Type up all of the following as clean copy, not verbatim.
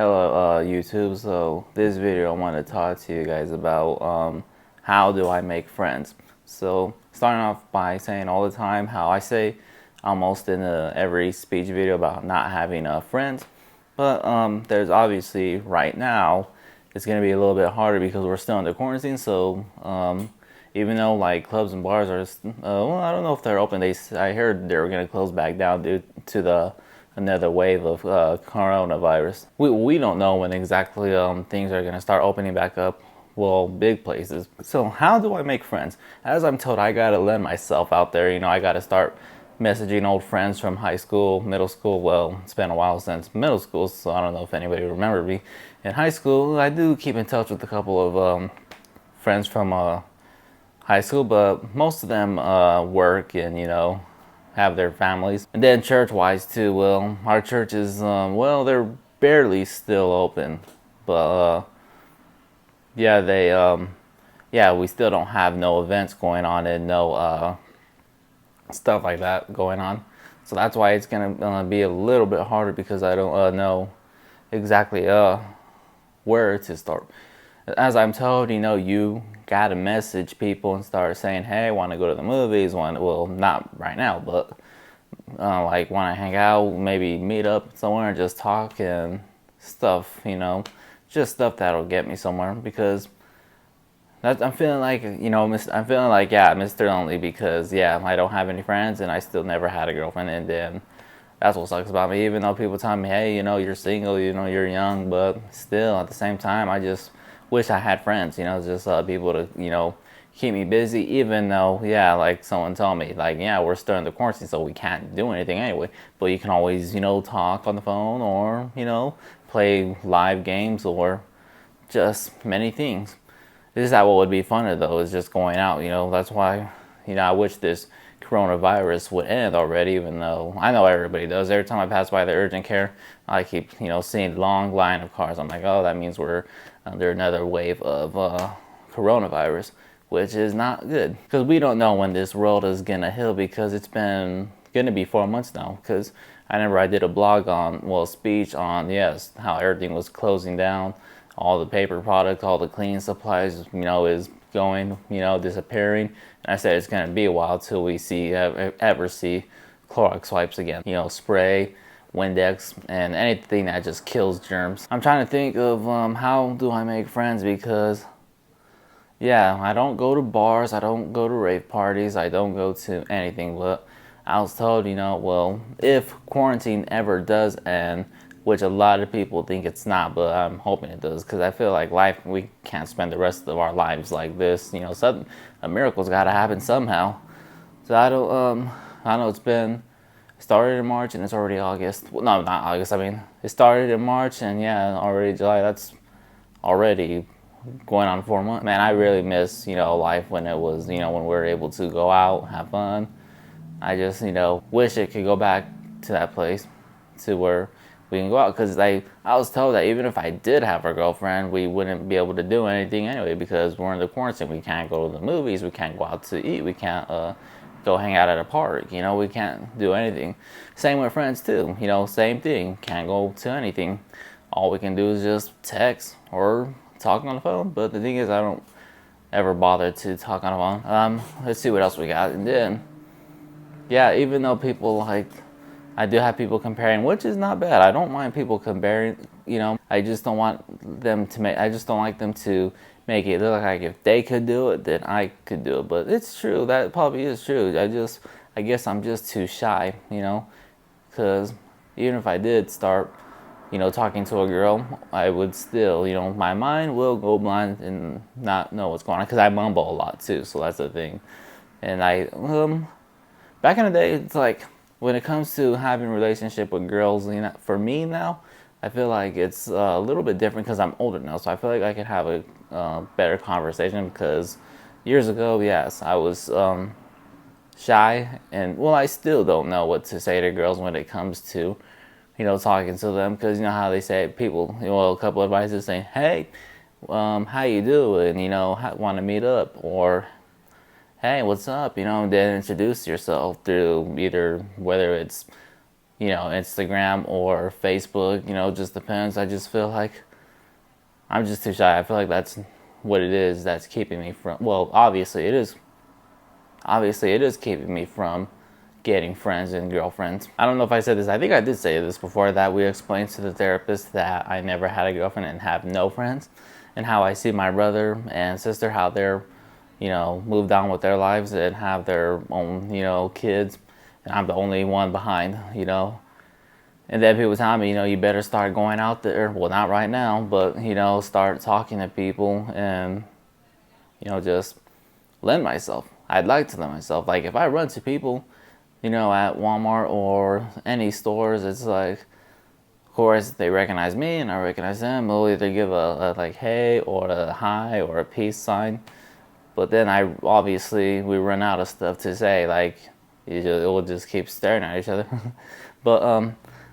Hello, YouTube. So this video I want to talk to you guys about how do I make friends. So starting off by saying all the time how I say almost in every speech video about not having friends, but there's obviously right now it's going to be a little bit harder because we're still under quarantine. So even though like clubs and bars are, well, I don't know if they're open. I heard they were going to close back down due to the another wave of coronavirus. We don't know when exactly things are going to start opening back up. Well, big places. So how do I make friends? As I'm told, I gotta let myself out there. I gotta start messaging old friends from high school, middle school. Well, it's been a while since middle school, so I don't know if anybody remember me. In high school, I do keep in touch with a couple of friends from high school, but most of them work and have their families. And then church-wise too, well, our church is well, they're barely still open, but yeah, yeah, we still don't have no events going on and no stuff like that going on. So that's why it's gonna be a little bit harder because I don't know exactly where to start. As I'm told, you gotta message people and start saying, hey, I want to go to the movies, well, not right now, but like want to hang out, maybe meet up somewhere and just talk and stuff, just stuff that'll get me somewhere. Because I'm feeling like, I'm feeling like, yeah, Mr. Lonely, because yeah, I don't have any friends and I still never had a girlfriend. And then that's what sucks about me, even though people tell me, hey, you're single, you're young, but still at the same time, I just wish I had friends, just people to, keep me busy, even though, yeah, like someone told me, like, yeah, we're still in the quarantine, so we can't do anything anyway, but you can always, talk on the phone or, play live games or just many things. This is how what would be funner though, is just going out, that's why, I wish this coronavirus would end already, even though I know everybody does. Every time I pass by the urgent care, I keep, seeing long line of cars. I'm like, oh, that means we're under another wave of coronavirus, which is not good. Because we don't know when this world is gonna heal, because it's been gonna be 4 months now. Because I remember I did a blog on, well, speech on, yes, how everything was closing down, all the paper products, all the cleaning supplies, is going, disappearing. And I said it's going to be a while till we ever see Clorox wipes again. Spray, Windex, and anything that just kills germs. I'm trying to think of how do I make friends, because yeah, I don't go to bars, I don't go to rave parties, I don't go to anything. But I was told, well, if quarantine ever does end, which a lot of people think it's not, but I'm hoping it does, because I feel like we can't spend the rest of our lives like this. A miracle's got to happen somehow. So I know it started in March and it's already August. Well, no, not August. I mean, it started in March and yeah, already July. That's already going on 4 months. Man, I really miss, life when it was, when we were able to go out, have fun. I just, wish it could go back to that place, to where we can go out. Because I was told that even if I did have a girlfriend, we wouldn't be able to do anything anyway, because we're in the quarantine. We can't go to the movies, we can't go out to eat, we can't go hang out at a park, we can't do anything. Same with friends too, same thing, can't go to anything. All we can do is just text or talk on the phone. But the thing is, I don't ever bother to talk on the phone. Let's see what else we got. And then, yeah, even though people I do have people comparing, which is not bad. I don't mind people comparing, I just don't want them to I just don't like them to make it look like if they could do it, then I could do it. But it's true, that probably is true. I guess I'm just too shy, because even if I did start, talking to a girl, I would still, my mind will go blind and not know what's going on, because I mumble a lot too, so that's the thing. And back in the day, it's like, when it comes to having a relationship with girls, for me now, I feel like it's a little bit different because I'm older now. So I feel like I can have a better conversation, because years ago, yes, I was shy. And, well, I still don't know what to say to girls when it comes to, talking to them. Because you know how they say, people, a couple of advices saying, hey, how you doing? Want to meet up? Or, hey, what's up? And then introduce yourself through either, whether it's you know, Instagram or Facebook, you know, just depends. I just feel like I'm just too shy. I feel like that's what it is that's keeping me from, well, obviously it is keeping me from getting friends and girlfriends. I don't know if I said this, I think I did say this before, that we explained to the therapist that I never had a girlfriend and have no friends, and how I see my brother and sister, how they're, you know, moved on with their lives and have their own, you know, kids, and I'm the only one behind, you know. And then people tell me, you know, you better start going out there, well, not right now, but, you know, start talking to people and, you know, just lend myself. I'd like to lend myself. Like, if I run to people, you know, at Walmart or any stores, it's like, of course, they recognize me and I recognize them. They'll either give a like, hey, or a hi, or a peace sign. But then we run out of stuff to say. Like, it will just keep staring at each other. But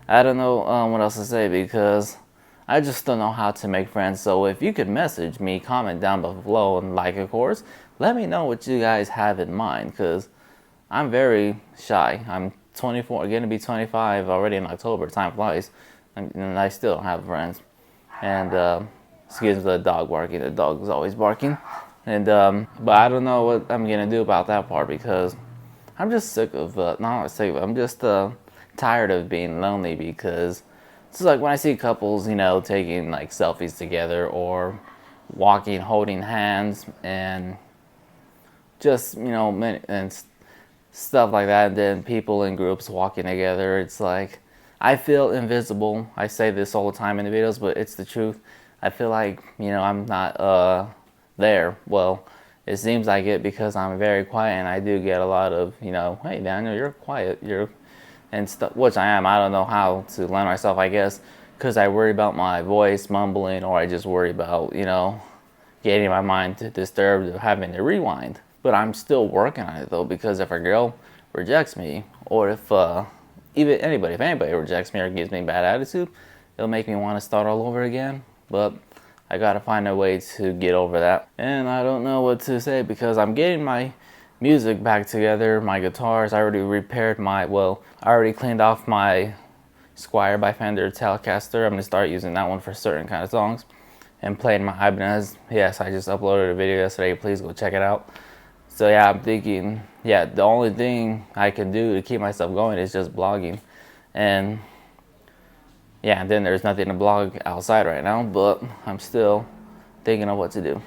I don't know what else to say, because I just don't know how to make friends. So if you could message me, comment down below, and like, of course, let me know what you guys have in mind, because I'm very shy. I'm 24, going to be 25 already in October. Time flies. And I still don't have friends. And excuse the dog barking. The dog is always barking. And but I don't know what I'm going to do about that part, because I'm just sick of, not sick of it, I'm just tired of being lonely, because it's like when I see couples, you know, taking like selfies together or walking, holding hands, and just, you know, and stuff like that, and then people in groups walking together, it's like, I feel invisible. I say this all the time in the videos, but it's the truth. I feel like, you know, I'm not there. Well, it seems like it, because I'm very quiet, and I do get a lot of, you know, hey Daniel, you're quiet, and stuff, which I am. I don't know how to lend myself, I guess, because I worry about my voice mumbling, or I just worry about, you know, getting my mind disturbed, having to rewind. But I'm still working on it though, because if a girl rejects me, or if if anybody rejects me or gives me a bad attitude, it'll make me want to start all over again. But I gotta find a way to get over that. And I don't know what to say, because I'm getting my music back together, my guitars. I already repaired I already cleaned off my Squire by Fender Telecaster. I'm gonna start using that one for certain kind of songs. And playing my Ibanez. Yes, I just uploaded a video yesterday. Please go check it out. So yeah, I'm thinking, yeah, the only thing I can do to keep myself going is just blogging. And yeah, and then there's nothing to blog outside right now, but I'm still thinking of what to do.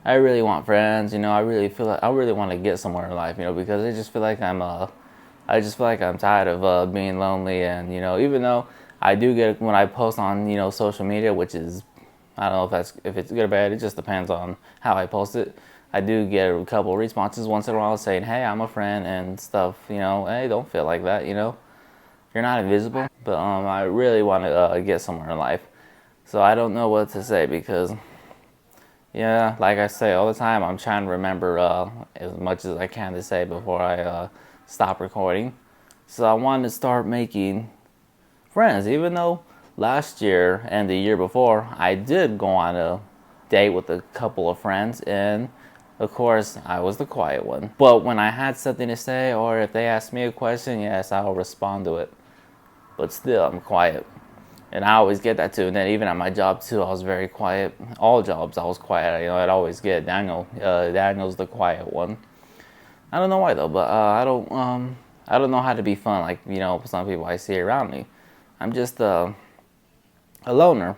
I really want friends, you know. I really feel like I really want to get somewhere in life, you know, because I just feel like I'm tired of being lonely. And, you know, even though I do get, when I post on, you know, social media, which is, I don't know if it's good or bad, it just depends on how I post it. I do get a couple responses once in a while saying, hey, I'm a friend and stuff, you know, hey, don't feel like that, you know, you're not invisible. But I really want to get somewhere in life. So I don't know what to say, because, yeah, like I say all the time, I'm trying to remember as much as I can to say before I stop recording. So I wanted to start making friends, even though last year and the year before, I did go on a date with a couple of friends, and of course, I was the quiet one. But when I had something to say, or if they asked me a question, yes, I'll respond to it. But still, I'm quiet. And I always get that too. And then even at my job too, I was very quiet. All jobs, I was quiet. You know, I'd always get Daniel's the quiet one. I don't know why though, but I don't know how to be fun like, you know, some people I see around me. I'm just a loner.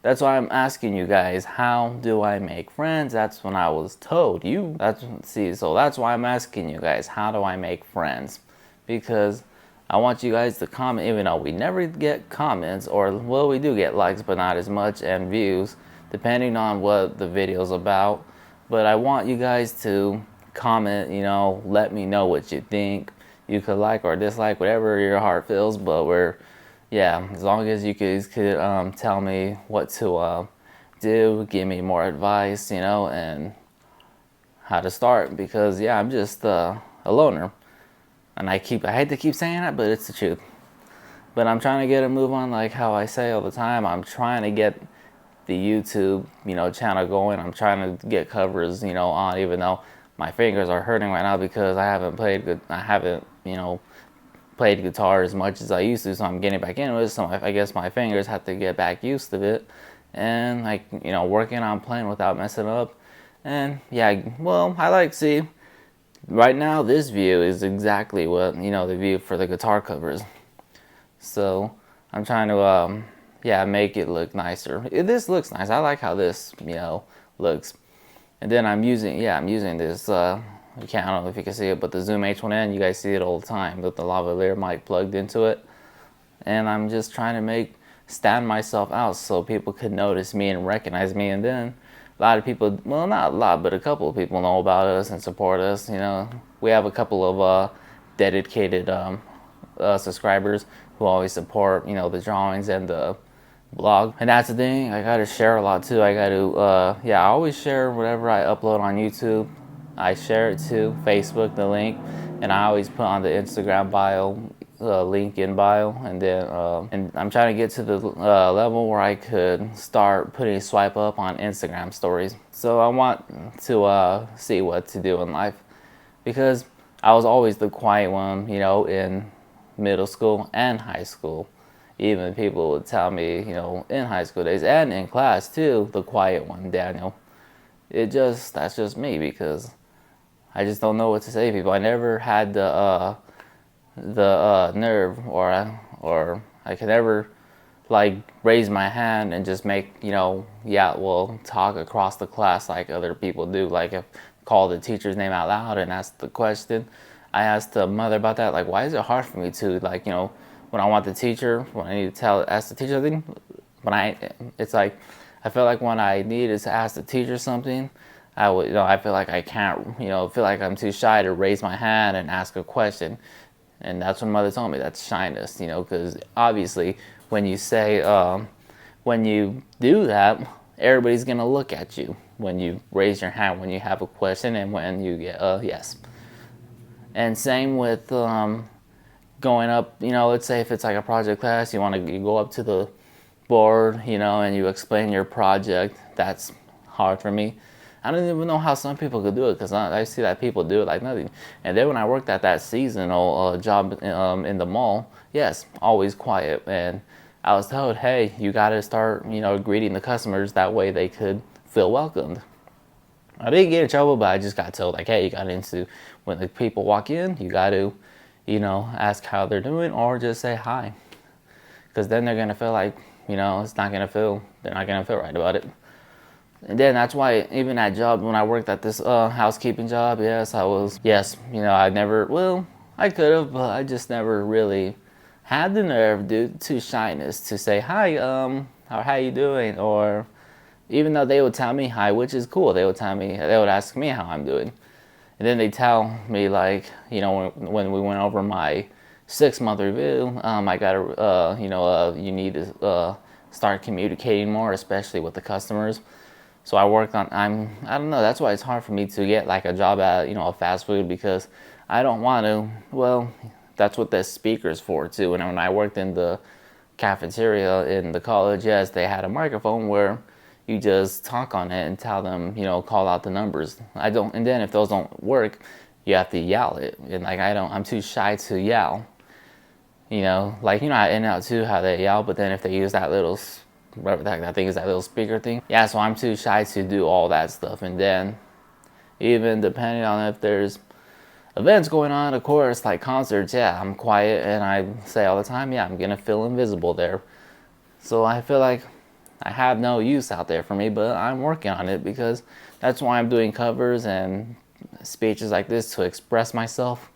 That's why I'm asking you guys, how do I make friends? That's when I was told so that's why I'm asking you guys, how do I make friends? Because I want you guys to comment, even though we never get comments, or, well, we do get likes, but not as much, and views, depending on what the video's about. But I want you guys to comment, you know, let me know what you think. You could like or dislike, whatever your heart feels, but yeah, as long as you guys could tell me what to do, give me more advice, you know, and how to start. Because, yeah, I'm just a loner. And I hate to keep saying that, but it's the truth. But I'm trying to get a move on, like how I say all the time. I'm trying to get the YouTube, you know, channel going. I'm trying to get covers, you know, even though my fingers are hurting right now because I haven't, you know, played guitar as much as I used to, so I'm getting back into it. So I guess my fingers have to get back used to it, and like, you know, working on playing without messing up. And yeah, well, I like, see, right now this view is exactly what, you know, the view for the guitar covers. So I'm trying to yeah, make it look nicer. This looks nice. I like how this, you know, looks. And then I'm using this I don't know if you can see it, but the Zoom H1N, you guys see it all the time with the lavalier mic plugged into it. And I'm just trying to stand myself out so people could notice me and recognize me. And then a lot of people, well, not a lot, but a couple of people know about us and support us. You know, we have a couple of dedicated subscribers who always support, you know, the drawings and the blog. And that's the thing, I gotta share a lot too. I gotta yeah, I always share whatever I upload on YouTube. I share it to Facebook, the link, and I always put on the Instagram bio, link in bio. And then and I'm trying to get to the level where I could start putting swipe up on Instagram stories. So I want to see what to do in life, because I was always the quiet one, you know, in middle school and high school. Even people would tell me, you know, in high school days and in class too, the quiet one, Daniel. That's just me, because I just don't know what to say to people. I never had the nerve, or I could never like raise my hand and just make, you know, yeah, well, talk across the class like other people do. Like if call the teacher's name out loud and ask the question. I asked the mother about that. Like, why is it hard for me to, like, you know, when I want the teacher, when I need to ask the teacher something, it's like, I feel like when I needed to ask the teacher something, I would, you know, I feel like I can't, you know, feel like I'm too shy to raise my hand and ask a question. And that's what mother told me, that's shyness, you know, because obviously when you say, when you do that, everybody's going to look at you when you raise your hand, when you have a question, and when you get a yes. And same with going up, you know, let's say if it's like a project class, you go up to the board, you know, and you explain your project. That's hard for me. I don't even know how some people could do it, because I see that people do it like nothing. And then when I worked at that seasonal job in the mall, yes, always quiet. And I was told, hey, you got to start, you know, greeting the customers, that way they could feel welcomed. I didn't get in trouble, but I just got told, like, hey, you got into, when the people walk in, you got to, you know, ask how they're doing, or just say hi. Because then they're going to feel like, you know, they're not going to feel right about it. And then that's why even at job, when I worked at this housekeeping job, yes, you know, I could have, but I just never really had the nerve due to shyness to say, hi, how you doing? Or even though they would tell me hi, which is cool, they would ask me how I'm doing. And then they tell me, like, you know, when we went over my 6-month review, I got you know, you need to start communicating more, especially with the customers. So I worked on, I don't know, that's why it's hard for me to get like a job at, you know, a fast food, because I don't want to, well, that's what the speaker's for too. And when I worked in the cafeteria in the college, yes, they had a microphone where you just talk on it and tell them, you know, call out the numbers. And then if those don't work, you have to yell it. And like, I'm too shy to yell. You know, like, you know, at In-N-Out too, how they yell, but then if they use that little, whatever the heck that thing is, that little speaker thing. Yeah, so I'm too shy to do all that stuff. And then even depending on if there's events going on, of course, like concerts, yeah, I'm quiet and I say all the time, yeah, I'm gonna feel invisible there. So I feel like I have no use out there for me, but I'm working on it, because that's why I'm doing covers and speeches like this, to express myself.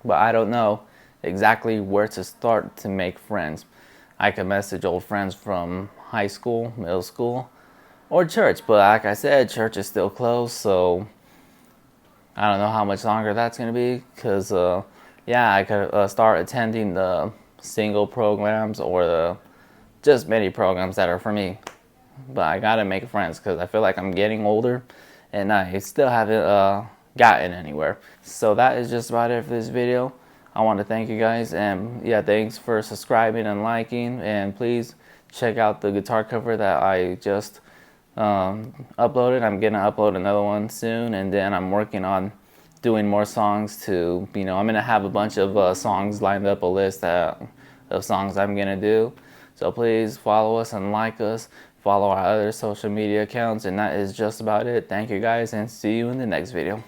But I don't know exactly where to start to make friends. I could message old friends from high school, middle school, or church, but like I said, church is still closed, so I don't know how much longer that's gonna be, because yeah, I could start attending the single programs or the just many programs that are for me. But I gotta make friends, because I feel like I'm getting older and I still haven't gotten anywhere. So that is just about it for this video. I want to thank you guys, and yeah, thanks for subscribing and liking, and please check out the guitar cover that I just uploaded. I'm gonna upload another one soon, and then I'm working on doing more songs to, you know, I'm gonna have a bunch of songs lined up, a list of songs I'm gonna do. So please follow us and like us, follow our other social media accounts, and that is just about it. Thank you guys, and see you in the next video.